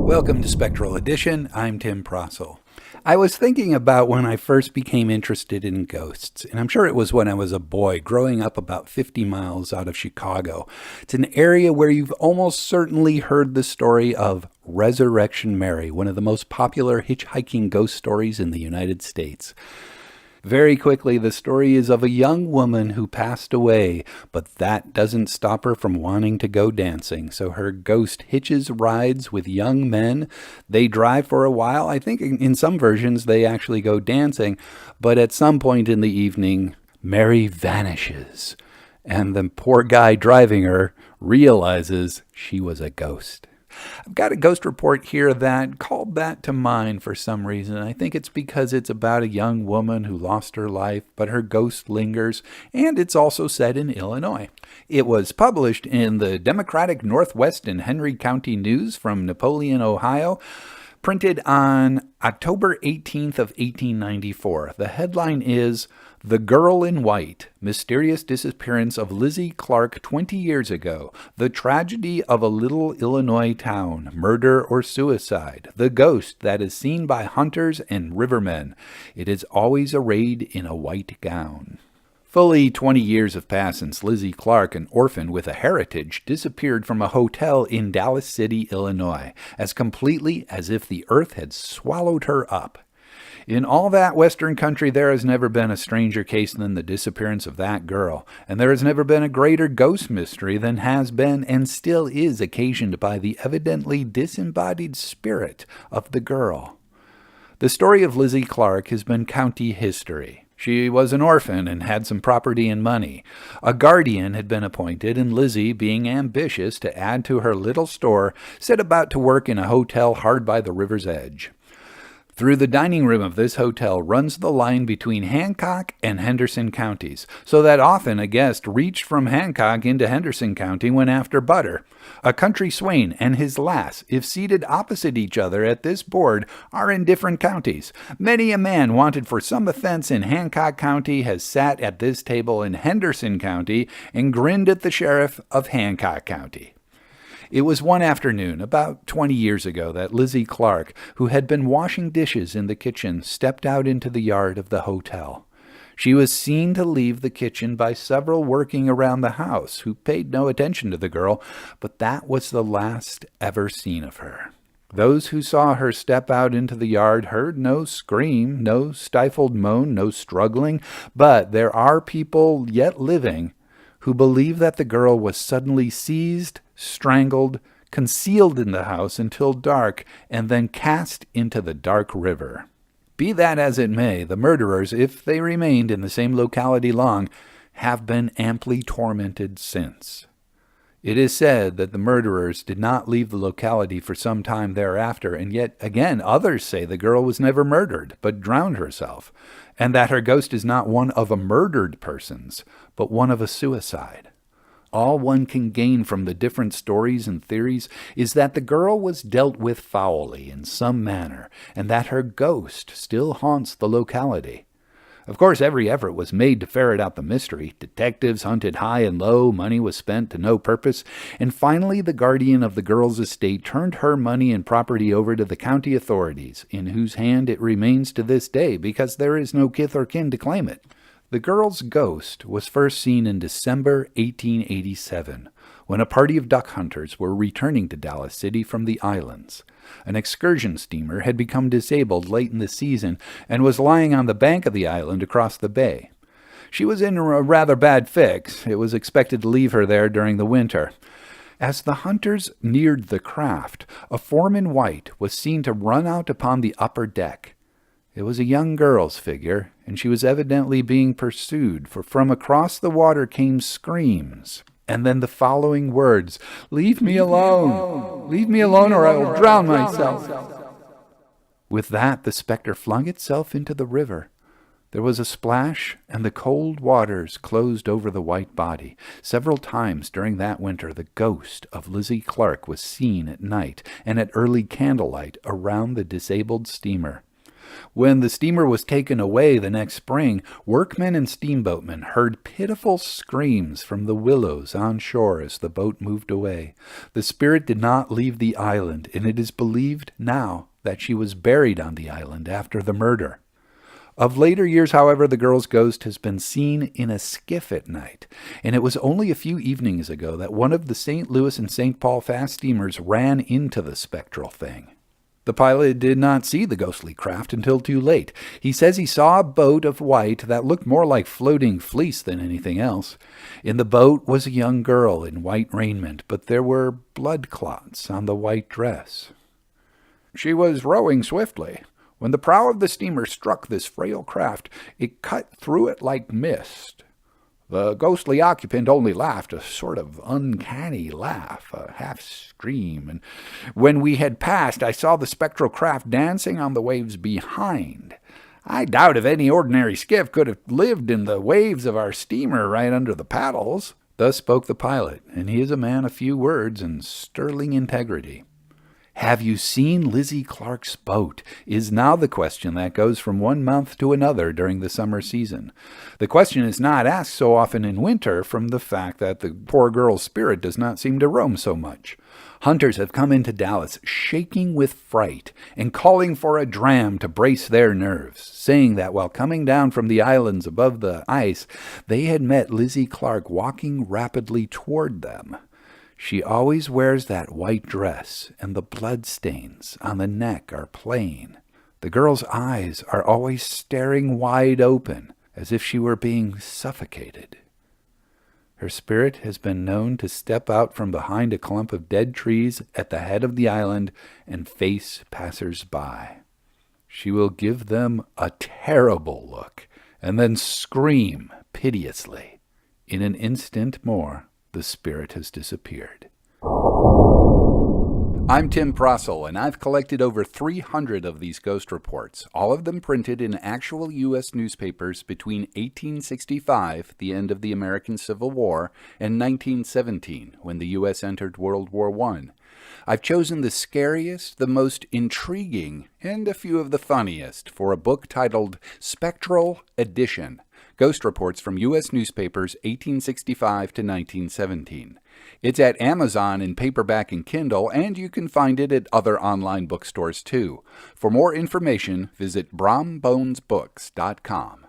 Welcome to Spectral Edition. I'm Tim Prossel. I was thinking about when I first became interested in ghosts, and I'm sure it was when I was a boy growing up about 50 miles out of Chicago. It's an area where you've almost certainly heard the story of Resurrection Mary, one of the most popular hitchhiking ghost stories in the United States. Very quickly, the story is of a young woman who passed away, but that doesn't stop her from wanting to go dancing. So her ghost hitches rides with young men. They drive for a while. I think in some versions they actually go dancing, but at some point in the evening, Mary vanishes, and the poor guy driving her realizes she was a ghost. I've got a ghost report here that called that to mind for some reason. I think it's because it's about a young woman who lost her life, but her ghost lingers, and it's also set in Illinois. It was published in the Democratic Northwest and Henry County News from Napoleon, Ohio, printed on October 18th of 1894. The headline is "The Girl in White, Mysterious Disappearance of Lizzie Clark 20 Years Ago, The Tragedy of a Little Illinois Town, Murder or Suicide, The Ghost That is Seen by Hunters and Rivermen. It is always arrayed in a white gown." Fully 20 years have passed since Lizzie Clark, an orphan with a heritage, disappeared from a hotel in Dallas City, Illinois, as completely as if the earth had swallowed her up. In all that Western country, there has never been a stranger case than the disappearance of that girl, and there has never been a greater ghost mystery than has been and still is occasioned by the evidently disembodied spirit of the girl. The story of Lizzie Clark has been county history. She was an orphan and had some property and money. A guardian had been appointed, and Lizzie, being ambitious to add to her little store, set about to work in a hotel hard by the river's edge. Through the dining room of this hotel runs the line between Hancock and Henderson counties, so that often a guest reached from Hancock into Henderson County when after butter. A country swain and his lass, if seated opposite each other at this board, are in different counties. Many a man wanted for some offense in Hancock County has sat at this table in Henderson County and grinned at the sheriff of Hancock County. It was one afternoon, about 20 years ago, that Lizzie Clark, who had been washing dishes in the kitchen, stepped out into the yard of the hotel. She was seen to leave the kitchen by several working around the house, who paid no attention to the girl, but that was the last ever seen of her. Those who saw her step out into the yard heard no scream, no stifled moan, no struggling, but there are people yet living who believe that the girl was suddenly seized, strangled, concealed in the house until dark, and then cast into the dark river. Be that as it may, the murderers, if they remained in the same locality long, have been amply tormented since. It is said that the murderers did not leave the locality for some time thereafter, and yet again others say the girl was never murdered, but drowned herself, and that her ghost is not one of a murdered person's, but one of a suicide. All one can gain from the different stories and theories is that the girl was dealt with foully in some manner, and that her ghost still haunts the locality. Of course, every effort was made to ferret out the mystery. Detectives hunted high and low, money was spent to no purpose, and finally the guardian of the girl's estate turned her money and property over to the county authorities, in whose hand it remains to this day because there is no kith or kin to claim it. The girl's ghost was first seen in December 1887, when a party of duck hunters were returning to Dallas City from the islands. An excursion steamer had become disabled late in the season and was lying on the bank of the island across the bay. She was in a rather bad fix. It was expected to leave her there during the winter. As the hunters neared the craft, a form in white was seen to run out upon the upper deck. It was a young girl's figure, and she was evidently being pursued, for from across the water came screams, and then the following words, "Leave me alone! Leave me alone or I will drown myself!" With that, the specter flung itself into the river. There was a splash, and the cold waters closed over the white body. Several times during that winter, the ghost of Lizzie Clark was seen at night and at early candlelight around the disabled steamer. When the steamer was taken away the next spring, workmen and steamboatmen heard pitiful screams from the willows on shore as the boat moved away. The spirit did not leave the island, and it is believed now that she was buried on the island after the murder. Of later years, however, the girl's ghost has been seen in a skiff at night, and it was only a few evenings ago that one of the St. Louis and St. Paul fast steamers ran into the spectral thing. The pilot did not see the ghostly craft until too late. He says he saw a boat of white that looked more like floating fleece than anything else. In the boat was a young girl in white raiment, but there were blood clots on the white dress. She was rowing swiftly. When the prow of the steamer struck this frail craft, it cut through it like mist. The ghostly occupant only laughed, a sort of uncanny laugh, a half scream, and when we had passed, I saw the spectral craft dancing on the waves behind. I doubt if any ordinary skiff could have lived in the waves of our steamer right under the paddles. Thus spoke the pilot, and he is a man of few words and sterling integrity. Have you seen Lizzie Clark's boat? Is now the question that goes from one mouth to another during the summer season. The question is not asked so often in winter from the fact that the poor girl's spirit does not seem to roam so much. Hunters have come into Dallas shaking with fright and calling for a dram to brace their nerves, saying that while coming down from the islands above the ice, they had met Lizzie Clark walking rapidly toward them. She always wears that white dress, and the bloodstains on the neck are plain. The girl's eyes are always staring wide open, as if she were being suffocated. Her spirit has been known to step out from behind a clump of dead trees at the head of the island and face passers-by. She will give them a terrible look, and then scream piteously. In an instant more, the spirit has disappeared. I'm Tim Prossel, and I've collected over 300 of these ghost reports, all of them printed in actual U.S. newspapers between 1865, the end of the American Civil War, and 1917, when the U.S. entered World War I. I've chosen the scariest, the most intriguing, and a few of the funniest for a book titled Spectral Edition, Ghost Reports from U.S. Newspapers 1865 to 1917. It's at Amazon in paperback and Kindle, and you can find it at other online bookstores too. For more information, visit brombonesbooks.com.